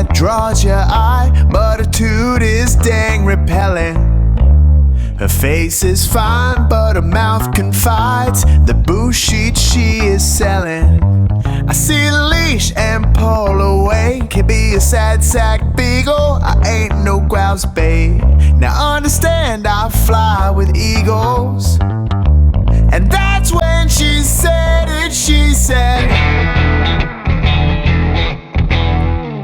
that draws your eye, but her tude is dang repellent. Her face is fine, but her mouth confides the bullshit she is selling. I see the leash and pull away. Can be a sad sack beagle, I ain't no grouse bait. Now understand, I fly with eagles. And that's when she said it, she said,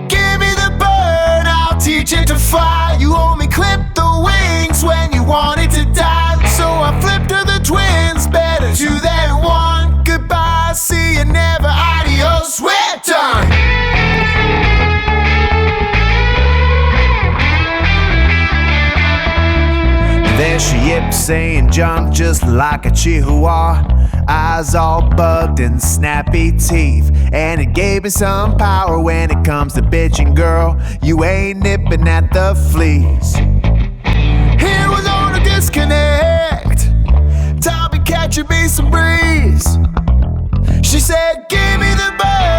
give me the bird, I'll teach it to fly. You only clip the wings when you want it to die. So I flipped her the twins, better two than one. Goodbye, see you never, adios, we're done. There she yips, saying jump just like a chihuahua. Eyes all bugged and snappy teeth. And it gave me some power when it comes to bitching, girl. You ain't nipping at the fleas. Here was on a disconnect. Tommy catching me some breeze. She said, give me the bird,